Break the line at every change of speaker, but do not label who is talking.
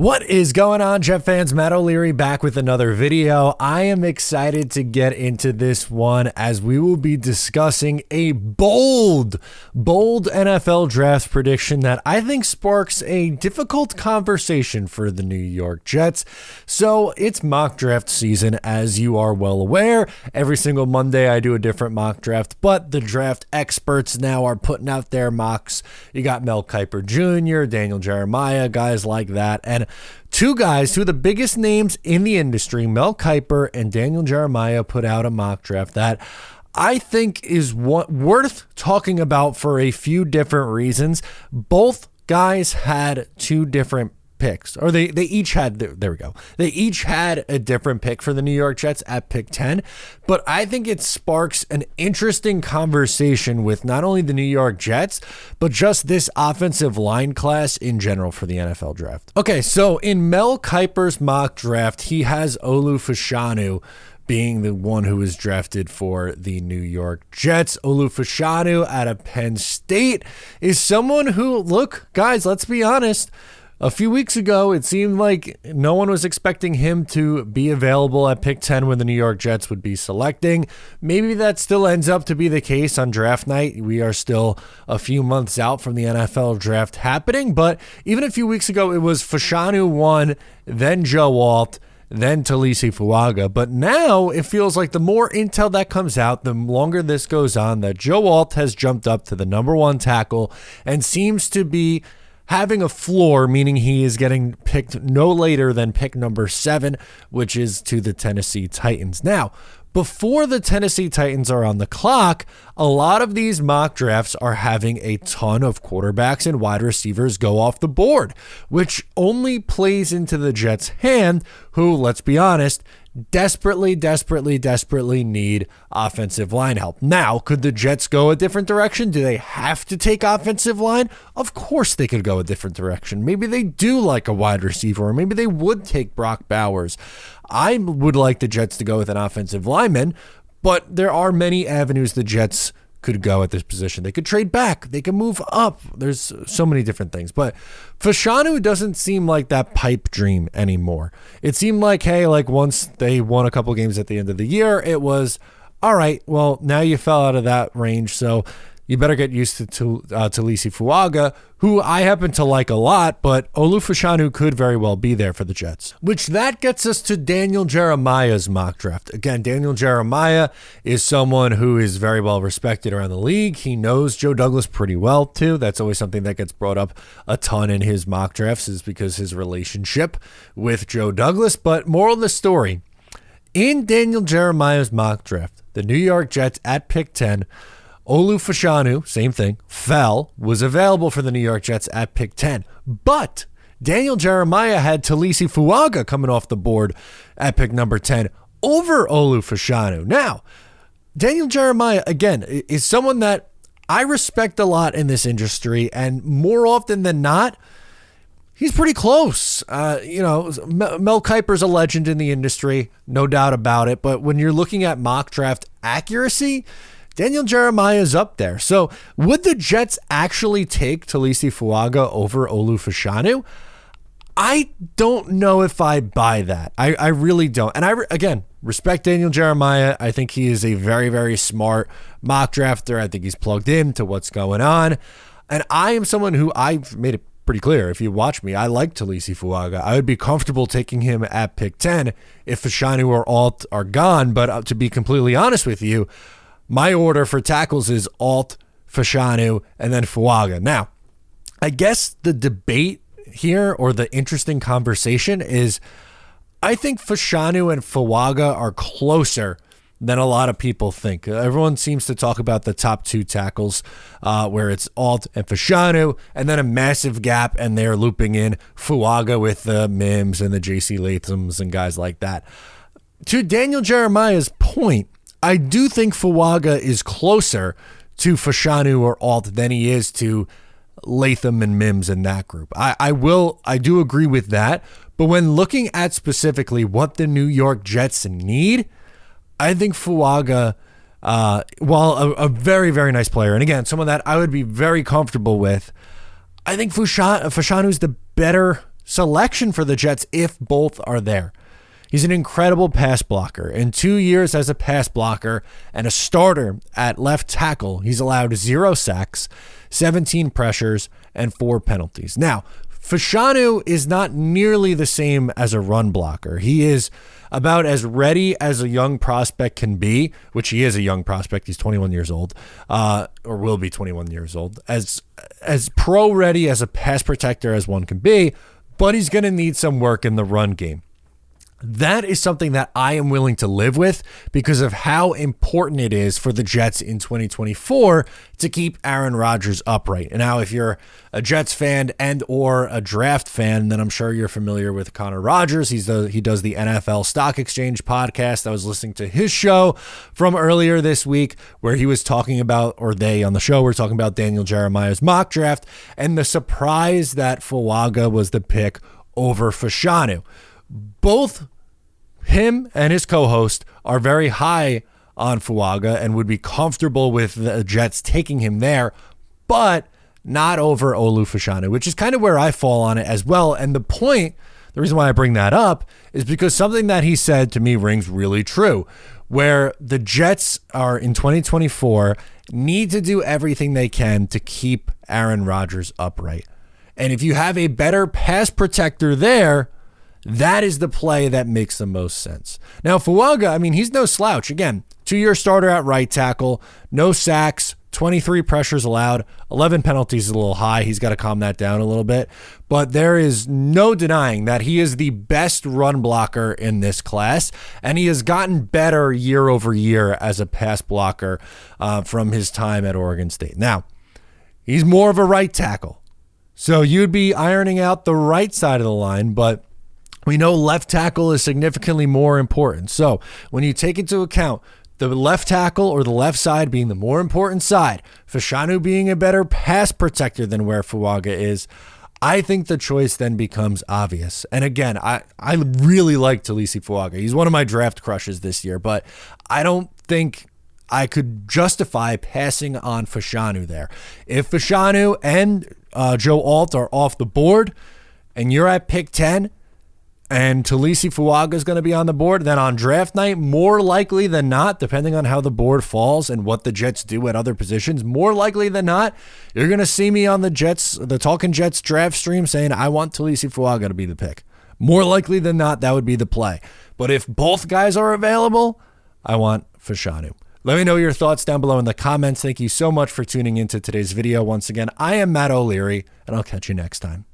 What is going on, Jet fans? Matt O'Leary back with another video. I am excited to get into this one as we will be discussing a bold NFL draft prediction that I think sparks a difficult conversation for the New York Jets. So it's mock draft season, as you are well aware. Every single Monday I do a different mock draft, but the draft experts now are putting out their mocks. You got Mel Kiper Jr., Daniel Jeremiah, guys like that. And two of the biggest names in the industry, Mel Kiper and Daniel Jeremiah, put out a mock draft that I think is worth talking about for a few different reasons. Both guys had two different picks, or they each had, there we go. They each had a different pick for the New York Jets at pick 10, but I think it sparks an interesting conversation with not only the New York Jets, but just this offensive line class in general for the NFL draft. Okay, so in Mel Kiper's mock draft, he has Olu Fashanu being the one who was drafted for the New York Jets. Olu Fashanu out of Penn State is someone who, look, guys, let's be honest, a few weeks ago, it seemed like no one was expecting him to be available at pick 10 when the New York Jets would be selecting. Maybe that still ends up to be the case on draft night. We are still a few months out from the NFL draft happening, but even a few weeks ago, it was Fashanu 1, then Joe Alt, then Taliese Fuaga. But now it feels like the more intel that comes out, the longer this goes on, that Joe Alt has jumped up to the number 1 tackle and seems to be having a floor, meaning he is getting picked no later than pick number 7, which is to the Tennessee Titans. Now, before the Tennessee Titans are on the clock, a lot of these mock drafts are having a ton of quarterbacks and wide receivers go off the board, which only plays into the Jets' hand, who, let's be honest, desperately need offensive line help. Now, could the Jets go a different direction? Do they have to take offensive line? Of course they could go a different direction. Maybe they do like a wide receiver, or maybe they would take Brock Bowers. I would like the Jets to go with an offensive lineman, but there are many avenues the Jets could go at this position. They could trade back. They could move up. There's so many different things. But Fashanu doesn't seem like that pipe dream anymore. It seemed like, hey, like once they won a couple games at the end of the year, it was, all right, well, now you fell out of that range, so you better get used to Taliese Fuaga, who I happen to like a lot, but Olu Fashanu could very well be there for the Jets. Which that gets us to Daniel Jeremiah's mock draft. Again, Daniel Jeremiah is someone who is very well respected around the league. He knows Joe Douglas pretty well, too. That's always something that gets brought up a ton in his mock drafts, is because his relationship with Joe Douglas. But moral of the story, in Daniel Jeremiah's mock draft, the New York Jets at pick 10, Olu Fashanu, same thing, was available for the New York Jets at pick 10. But Daniel Jeremiah had Taliese Fuaga coming off the board at pick number 10 over Olu Fashanu. Now, Daniel Jeremiah, again, is someone that I respect a lot in this industry, and more often than not, he's pretty close. Mel Kiper's a legend in the industry, no doubt about it. But when you're looking at mock draft accuracy, Daniel Jeremiah is up there. So would the Jets actually take Taliese Fuaga over Olu Fashanu? I don't know if I buy that. I really don't. And again, respect Daniel Jeremiah. I think he is a very, very smart mock drafter. I think he's plugged in to what's going on. And I am someone who, I've made it pretty clear, if you watch me, I like Taliese Fuaga. I would be comfortable taking him at pick 10 if Fashanu or Alt are gone. But to be completely honest with you, my order for tackles is Alt, Fashanu, and then Fuaga. Now, I guess the debate here, or the interesting conversation, is I think Fashanu and Fuaga are closer than a lot of people think. Everyone seems to talk about the top 2 tackles, where it's Alt and Fashanu, and then a massive gap, and they're looping in Fuaga with the Mims and the J.C. Lathams and guys like that. To Daniel Jeremiah's point, I do think Fuaga is closer to Fashanu or Alt than he is to Latham and Mims in that group. I do agree with that. But when looking at specifically what the New York Jets need, I think Fuaga, while a very, very nice player, and again, someone that I would be very comfortable with, I think Fashanu's the better selection for the Jets if both are there. He's an incredible pass blocker. In 2 years as a pass blocker and a starter at left tackle, he's allowed 0 sacks, 17 pressures, and 4 penalties. Now, Fashanu is not nearly the same as a run blocker. He is about as ready as a young prospect can be, which he is a young prospect. He's 21 years old, or will be 21 years old, as pro ready as a pass protector as one can be, but he's going to need some work in the run game. That is something that I am willing to live with because of how important it is for the Jets in 2024 to keep Aaron Rodgers upright. And now if you're a Jets fan and or a draft fan, then I'm sure you're familiar with Conor Rogers. He does the NFL Stock Exchange podcast. I was listening to his show from earlier this week where he was talking about, or they on the show were talking about Daniel Jeremiah's mock draft and the surprise that Fuaga was the pick over Fashanu. Both him and his co-host are very high on Fuaga and would be comfortable with the Jets taking him there, but not over Olu Fashanu, which is kind of where I fall on it as well. And the reason why I bring that up is because something that he said to me rings really true, where the Jets are in 2024 need to do everything they can to keep Aaron Rodgers upright. And if you have a better pass protector there, that is the play that makes the most sense. Now, Fuaga, I mean, he's no slouch. Again, 2-year starter at right tackle, no sacks, 23 pressures allowed, 11 penalties is a little high. He's got to calm that down a little bit. But there is no denying that he is the best run blocker in this class, and he has gotten better year over year as a pass blocker from his time at Oregon State. Now, he's more of a right tackle. So you'd be ironing out the right side of the line, but we know left tackle is significantly more important. So when you take into account the left tackle or the left side being the more important side, Fashanu being a better pass protector than where Fuaga is, I think the choice then becomes obvious. And again, I really like Taliese Fuaga. He's one of my draft crushes this year, but I don't think I could justify passing on Fashanu there. If Fashanu and Joe Alt are off the board and you're at pick 10, and Taliese Fuaga is going to be on the board, then on draft night, more likely than not, depending on how the board falls and what the Jets do at other positions, more likely than not, you're going to see me on the Talking Jets draft stream saying, I want Taliese Fuaga to be the pick. More likely than not, that would be the play. But if both guys are available, I want Fashanu. Let me know your thoughts down below in the comments. Thank you so much for tuning into today's video. Once again, I am Matt O'Leary, and I'll catch you next time.